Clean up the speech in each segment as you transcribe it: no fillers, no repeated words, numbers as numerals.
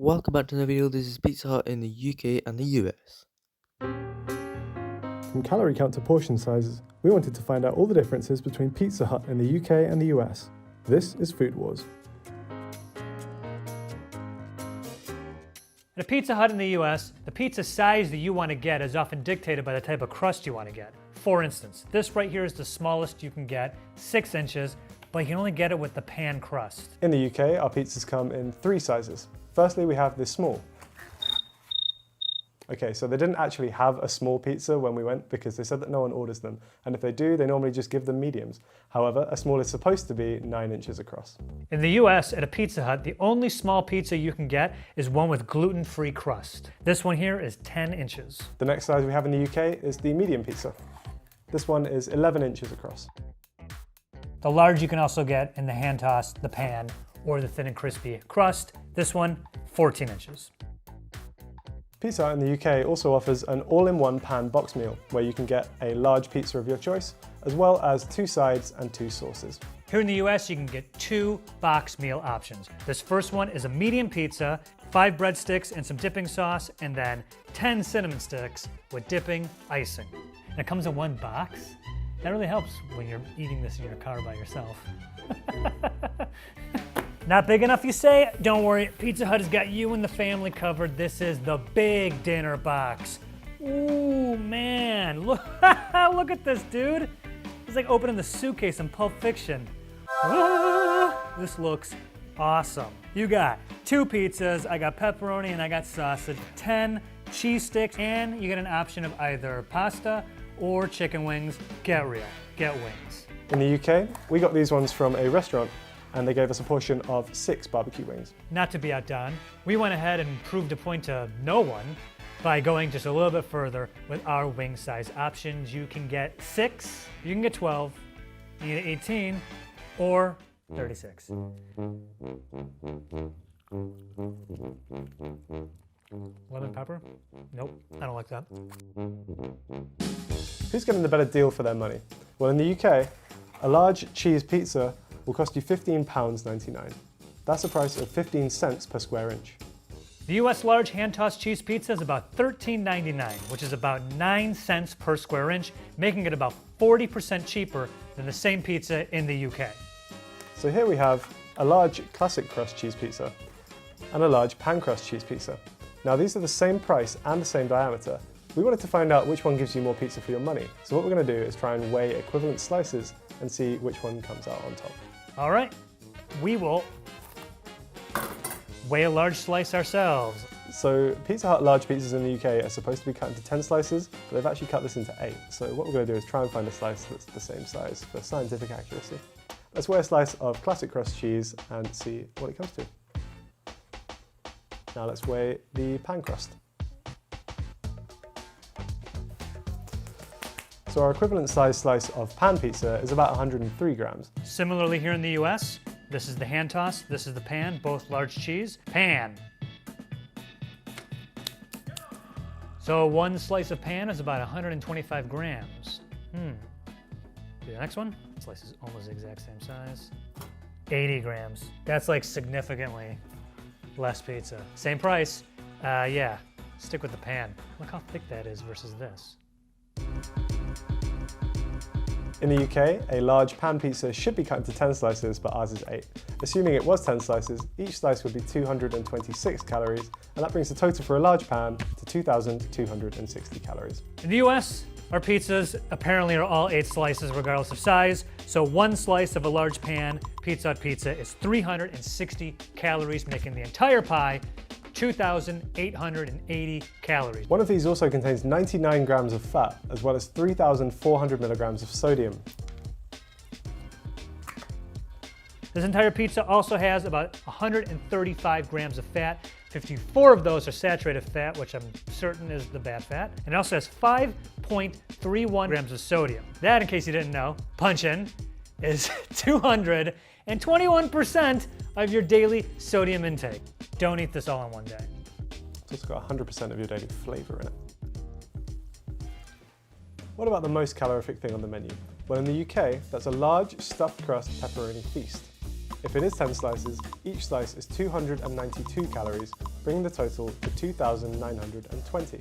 Welcome back to another video. This is Pizza Hut in the UK and the US. From calorie count to portion sizes, we wanted to find out all the differences between Pizza Hut in the UK and the US. This is Food Wars. At a Pizza Hut in the US, the pizza size that you want to get is often dictated by the type of crust you want to get. For instance, this right here is the smallest you can get, 6 inches, but you can only get it with the pan crust. In the UK, our pizzas come in 3 sizes. Firstly, we have this small. Okay, so they didn't actually have a small pizza when we went because they said that no one orders them. And if they do, they normally just give them mediums. However, a small is supposed to be 9 inches across. In the US, at a Pizza Hut, the only small pizza you can get is one with gluten-free crust. This one here is 10 inches. The next size we have in the UK is the medium pizza. This one is 11 inches across. The large you can also get in the hand toss, the pan, or the thin and crispy crust. This one, 14 inches. Pizza Hut in the UK also offers an all-in-one pan box meal where you can get a large pizza of your choice, as well as 2 sides and 2 sauces. Here in the US, you can get 2 box meal options. This first one is a medium pizza, 5 breadsticks and some dipping sauce, and then 10 cinnamon sticks with dipping icing. And it comes in 1 box. That really helps when you're eating this in your car by yourself. Not big enough, you say? Don't worry, Pizza Hut has got you and the family covered. This is the big dinner box. Ooh, man, look, look at this, dude. It's like opening the suitcase in Pulp Fiction. This looks awesome. You got 2 pizzas, I got pepperoni and I got sausage, 10 cheese sticks, and you get an option of either pasta or chicken wings. Get real, get wings. In the UK, we got these ones from a restaurant and they gave us a portion of 6 barbecue wings. Not to be outdone, we went ahead and proved a point to no one by going just a little bit further with our wing size options. You can get 6, you can get 12, you can get 18, or 36. Lemon pepper? Nope, I don't like that. Who's getting the better deal for their money? Well, in the UK, a large cheese pizza will cost you £15.99. That's a price of 15 cents per square inch. The US large hand-tossed cheese pizza is about $13.99, which is about 9 cents per square inch, making it about 40% cheaper than the same pizza in the UK. So here we have a large classic crust cheese pizza and a large pan crust cheese pizza. Now these are the same price and the same diameter. We wanted to find out which one gives you more pizza for your money. So what we're going to do is try and weigh equivalent slices and see which one comes out on top. All right, we will weigh a large slice ourselves. So Pizza Hut large pizzas in the UK are supposed to be cut into 10 slices, but they've actually cut this into 8. So what we're going to do is try and find a slice that's the same size for scientific accuracy. Let's weigh a slice of classic crust cheese and see what it comes to. Now let's weigh the pan crust. So our equivalent size slice of pan pizza is about 103 grams. Similarly here in the US, this is the hand toss, this is the pan, both large cheese. Pan. So 1 slice of pan is about 125 grams. The next one, slice is almost the exact same size. 80 grams. That's like significantly less pizza. Same price. Yeah, stick with the pan. Look how thick that is versus this. In the UK, a large pan pizza should be cut into 10 slices, but ours is 8. Assuming it was 10 slices, each slice would be 226 calories, and that brings the total for a large pan to 2,260 calories. In the US, our pizzas apparently are all 8 slices regardless of size, so 1 slice of a large pan Pizza Hut pizza is 360 calories, making the entire pie 2,880 calories. One of these also contains 99 grams of fat, as well as 3,400 milligrams of sodium. This entire pizza also has about 135 grams of fat. 54 of those are saturated fat, which I'm certain is the bad fat. And it also has 5.31 grams of sodium. That, in case you didn't know, punch in, is 221% of your daily sodium intake. Don't eat this all in one day. It's also got 100% of your daily flavor in it. What about the most calorific thing on the menu? Well, in the UK, that's a large stuffed crust pepperoni feast. If it is 10 slices, each slice is 292 calories, bringing the total to 2,920.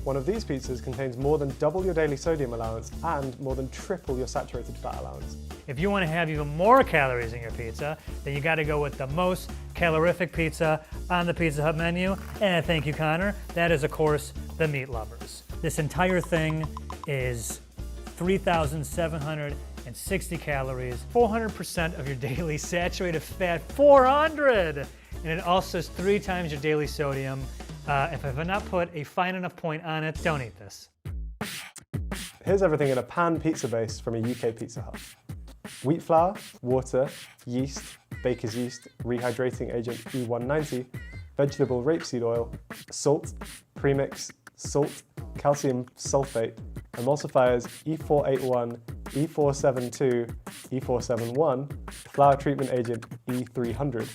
One of these pizzas contains more than double your daily sodium allowance and more than triple your saturated fat allowance. If you want to have even more calories in your pizza, then you got to go with the most calorific pizza on the Pizza Hut menu. And thank you, Connor. That is, of course, the Meat Lovers. This entire thing is 3,760 calories, 400% of your daily saturated fat, 400! And it also is 3 times your daily sodium. If I have not put a fine enough point on it, don't eat this. Here's everything in a pan pizza base from a UK Pizza Hut. Wheat flour, water, yeast, baker's yeast, rehydrating agent E190, vegetable rapeseed oil, salt, premix, salt, calcium sulfate, emulsifiers E481, E472, E471, flour treatment agent E300,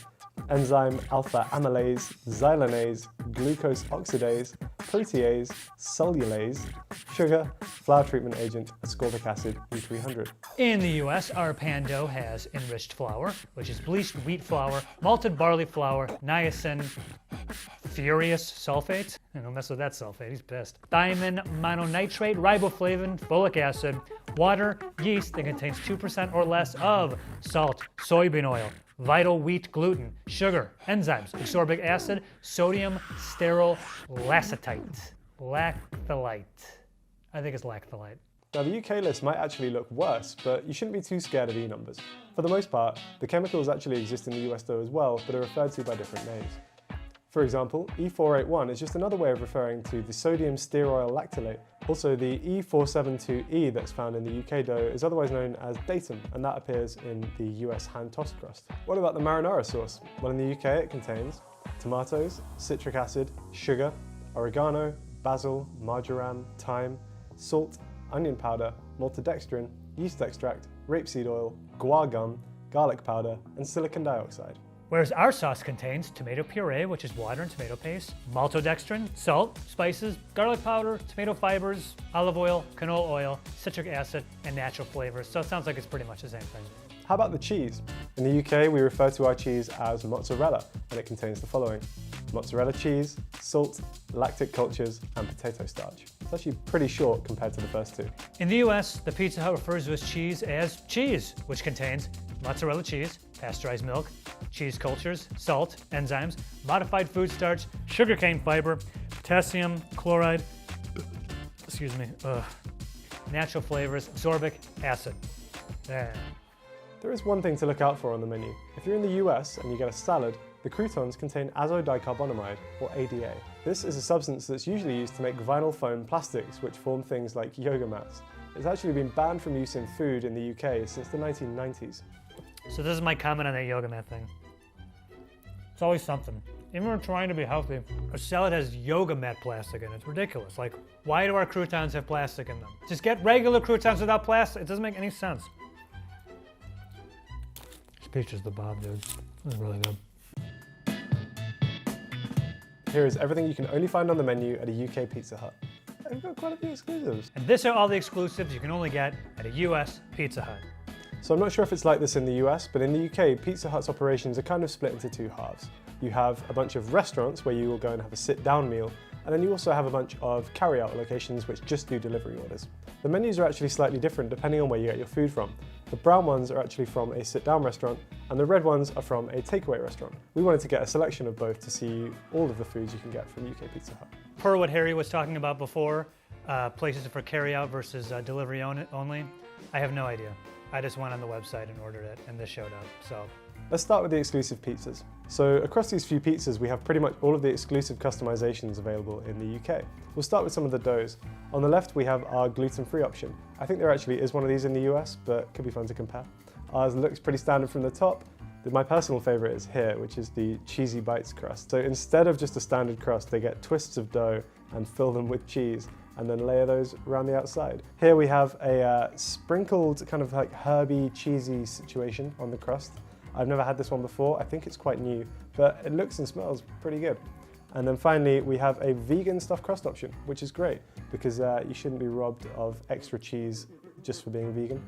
enzyme alpha amylase, xylanase, glucose oxidase, protease, cellulase, sugar, flour treatment agent, ascorbic acid, E300. In the US, our pan dough has enriched flour, which is bleached wheat flour, malted barley flour, niacin, furious sulfate. Don't mess with that sulfate, he's pissed. Thiamine mononitrate, riboflavin, folic acid, water, yeast that contains 2% or less of salt, soybean oil, vital wheat gluten, sugar, enzymes, ascorbic acid, sodium stearyl lactite. Lacthalite. I think it's lacthalite. Now the UK list might actually look worse, but you shouldn't be too scared of E numbers. For the most part, the chemicals actually exist in the US dough as well, but are referred to by different names. For example, E481 is just another way of referring to the sodium stearyl lactylate. Also, the E472E that's found in the UK dough is otherwise known as datum, and that appears in the US hand-tossed crust. What about the marinara sauce? Well, in the UK it contains tomatoes, citric acid, sugar, oregano, basil, marjoram, thyme, salt, onion powder, maltodextrin, yeast extract, rapeseed oil, guar gum, garlic powder, and silicon dioxide. Whereas our sauce contains tomato puree, which is water and tomato paste, maltodextrin, salt, spices, garlic powder, tomato fibers, olive oil, canola oil, citric acid, and natural flavors. So it sounds like it's pretty much the same thing. How about the cheese? In the UK, we refer to our cheese as mozzarella, and it contains the following: mozzarella cheese, salt, lactic cultures, and potato starch. It's actually pretty short compared to the first two. In the US, the Pizza Hut refers to its cheese as cheese, which contains mozzarella cheese, pasteurized milk, cheese cultures, salt, enzymes, modified food starch, sugarcane fiber, potassium chloride, natural flavors, ascorbic acid. There. There is one thing to look out for on the menu. If you're in the US and you get a salad, the croutons contain azodicarbonamide, or ADA. This is a substance that's usually used to make vinyl foam plastics, which form things like yoga mats. It's actually been banned from use in food in the UK since the 1990s. So this is my comment on that yoga mat thing. It's always something. Even when we're trying to be healthy, a salad has yoga mat plastic in it. It's ridiculous. Like, why do our croutons have plastic in them? Just get regular croutons without plastic. It doesn't make any sense. This pizza's the bomb, dude. This is really good. Here is everything you can only find on the menu at a UK Pizza Hut. We've got quite a few exclusives. And these are all the exclusives you can only get at a US Pizza Hut. So I'm not sure if it's like this in the US, but in the UK, Pizza Hut's operations are kind of split into two halves. You have a bunch of restaurants where you will go and have a sit-down meal, and then you also have a bunch of carry-out locations which just do delivery orders. The menus are actually slightly different depending on where you get your food from. The brown ones are actually from a sit-down restaurant, and the red ones are from a takeaway restaurant. We wanted to get a selection of both to see all of the foods you can get from UK Pizza Hut. Per what Harry was talking about before, places for carry-out versus delivery only, I have no idea. I just went on the website and ordered it, and this showed up, so. Let's start with the exclusive pizzas. So across these few pizzas, we have pretty much all of the exclusive customizations available in the UK. We'll start with some of the doughs. On the left, we have our gluten-free option. I think there actually is one of these in the US, but it could be fun to compare. Ours looks pretty standard from the top. My personal favorite is here, which is the Cheesy Bites crust. So instead of just a standard crust, they get twists of dough and fill them with cheese, and then layer those around the outside. Here we have a sprinkled kind of like herby, cheesy situation on the crust. I've never had this one before. I think it's quite new, but it looks and smells pretty good. And then finally, we have a vegan stuffed crust option, which is great because you shouldn't be robbed of extra cheese just for being vegan.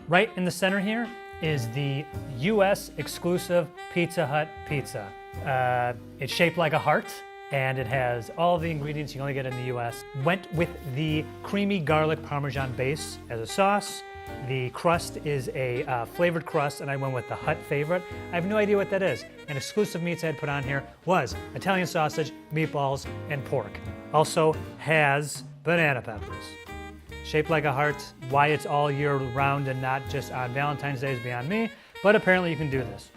Right in the center here is the US exclusive Pizza Hut pizza. It's shaped like a heart, and it has all the ingredients you can only get in the US. Went with the creamy garlic Parmesan base as a sauce. The crust is a flavored crust, and I went with the Hut favorite. I have no idea what that is. An exclusive meats I had put on here was Italian sausage, meatballs, and pork. Also has banana peppers. Shaped like a heart. Why it's all year round and not just on Valentine's Day is beyond me, but apparently you can do this.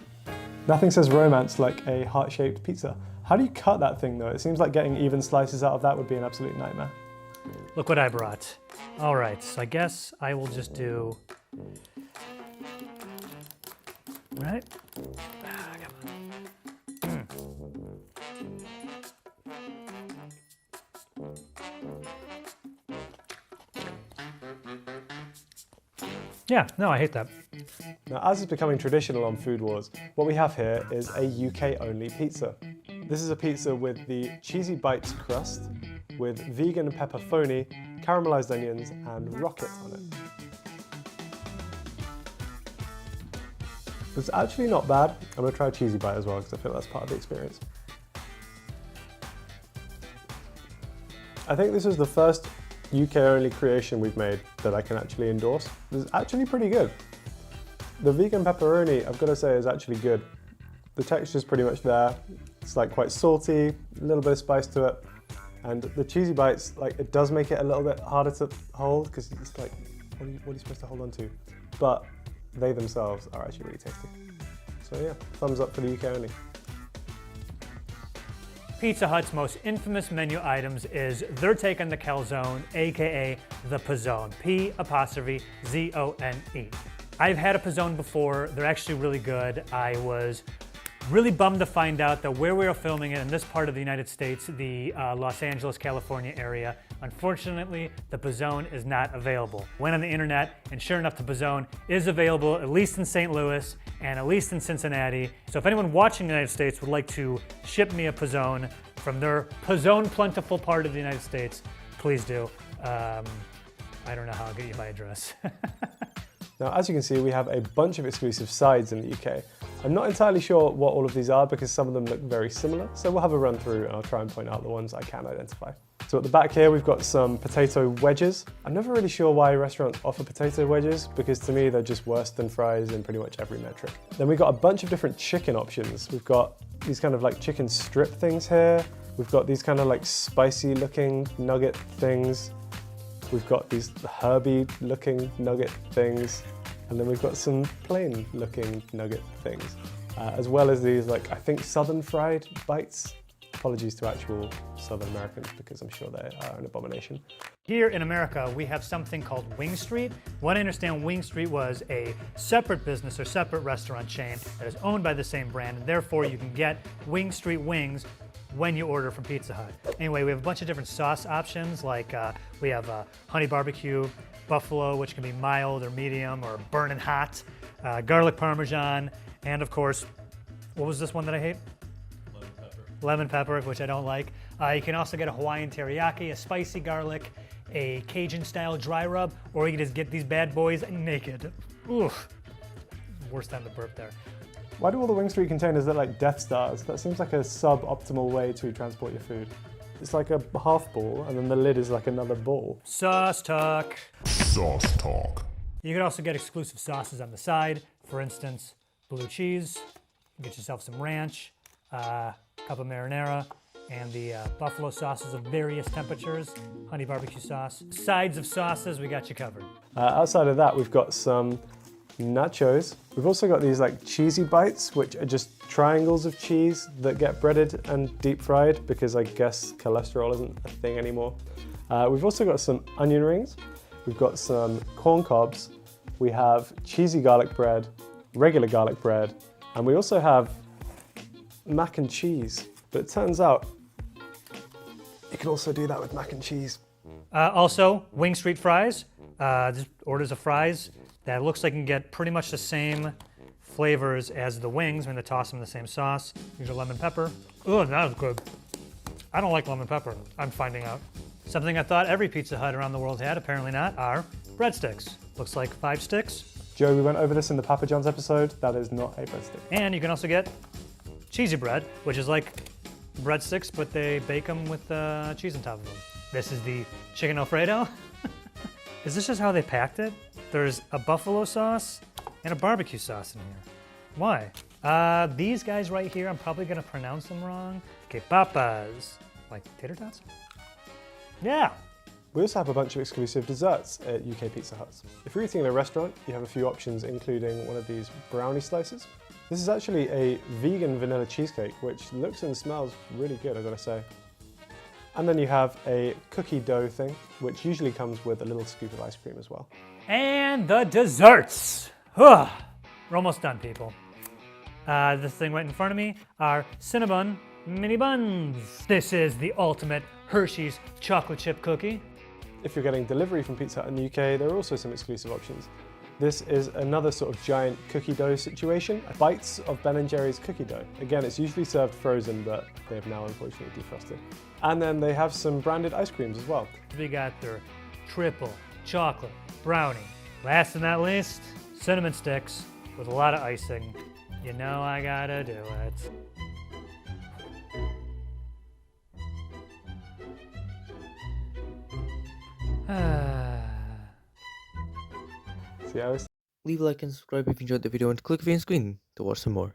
Nothing says romance like a heart-shaped pizza. How do you cut that thing though? It seems like getting even slices out of that would be an absolute nightmare. Look what I brought. All right, so I guess I will just do, right? Come on. Yeah, no, I hate that. Now, as is becoming traditional on Food Wars, what we have here is a UK-only pizza. This is a pizza with the Cheesy Bites crust, with vegan pepperoni, caramelized onions, and rocket on it. It's actually not bad. I'm gonna try a cheesy bite as well because I feel that's part of the experience. I think this is the first UK-only creation we've made that I can actually endorse. It's actually pretty good. The vegan pepperoni, I've got to say, is actually good. The texture's pretty much there. It's like quite salty, a little bit of spice to it. And the cheesy bites, like it does make it a little bit harder to hold because it's like, what are you supposed to hold on to? But they themselves are actually really tasty. So yeah, thumbs up for the UK only. Pizza Hut's most infamous menu items is their take on the calzone, aka the pizzone, P''Z''O''N'. I've had a pizzone before. They're actually really good. I was really bummed to find out that where we were filming it in this part of the United States, the Los Angeles, California area, unfortunately, the pizzone is not available. Went on the internet, and sure enough, the pizzone is available at least in St. Louis and at least in Cincinnati. So if anyone watching the United States would like to ship me a pizzone from their pizzone plentiful part of the United States, please do. I don't know how I'll get you my address. Now, as you can see, we have a bunch of exclusive sides in the UK. I'm not entirely sure what all of these are because some of them look very similar, so we'll have a run through and I'll try and point out the ones I can identify. So at the back here, we've got some potato wedges. I'm never really sure why restaurants offer potato wedges because to me, they're just worse than fries in pretty much every metric. Then we've got a bunch of different chicken options. We've got these kind of like chicken strip things here. We've got these kind of like spicy looking nugget things. We've got these herby looking nugget things. And then we've got some plain looking nugget things, as well as these like, I think Southern fried bites. Apologies to actual Southern Americans because I'm sure they are an abomination. Here in America, we have something called Wing Street. What I understand, Wing Street was a separate business or separate restaurant chain that is owned by the same brand, and therefore you can get Wing Street wings when you order from Pizza Hut. Anyway, we have a bunch of different sauce options, like we have honey barbecue, buffalo, which can be mild or medium or burning hot, garlic parmesan, and of course, what was this one that I hate? Lemon pepper, which I don't like. You can also get a Hawaiian teriyaki, a spicy garlic, a Cajun-style dry rub, or you can just get these bad boys naked. Oof. Worst time to burp there. Why do all the Wing Street containers look like Death Stars? That seems like a suboptimal way to transport your food. It's like a half ball, and then the lid is like another ball. Sauce talk. Sauce talk. You can also get exclusive sauces on the side. For instance, blue cheese. Get yourself some ranch, cup of marinara, and the buffalo sauces of various temperatures, honey barbecue sauce. Sides of sauces, we got you covered. Outside of that, we've got some nachos. We've also got these like cheesy bites, which are just triangles of cheese that get breaded and deep fried because I guess cholesterol isn't a thing anymore. We've also got some onion rings. We've got some corn cobs. We have cheesy garlic bread, regular garlic bread, and we also have mac and cheese. But it turns out you can also do that with mac and cheese. Also, Wing Street fries. Just orders of fries that looks like you can get pretty much the same flavors as the wings when they toss them in the same sauce. Use your lemon pepper. Ooh, that was good. I don't like lemon pepper, I'm finding out. Something I thought every Pizza Hut around the world had, apparently not, are breadsticks. Looks like 5 sticks. Joe, we went over this in the Papa John's episode. That is not a breadstick. And you can also get cheesy bread, which is like breadsticks, but they bake them with cheese on top of them. This is the chicken Alfredo. Is this just how they packed it? There's a buffalo sauce and a barbecue sauce in here. Why? These guys right here, I'm probably gonna pronounce them wrong. Que papas. Like tater tots? Yeah. We also have a bunch of exclusive desserts at UK Pizza Huts. If you're eating in a restaurant, you have a few options, including one of these brownie slices. This is actually a vegan vanilla cheesecake, which looks and smells really good, I've got to say. And then you have a cookie dough thing, which usually comes with a little scoop of ice cream as well. And the desserts. We're almost done, people. This thing right in front of me are Cinnabon mini buns. This is the ultimate Hershey's chocolate chip cookie. If you're getting delivery from Pizza Hut in the UK, there are also some exclusive options. This is another sort of giant cookie dough situation. Bites of Ben & Jerry's cookie dough. Again, it's usually served frozen, but they've now unfortunately defrosted. And then they have some branded ice creams as well. We got their triple chocolate brownie. Last but not least, cinnamon sticks with a lot of icing. You know I gotta do it. See how it's Leave a like and subscribe if you enjoyed the video and click the screen to watch some more.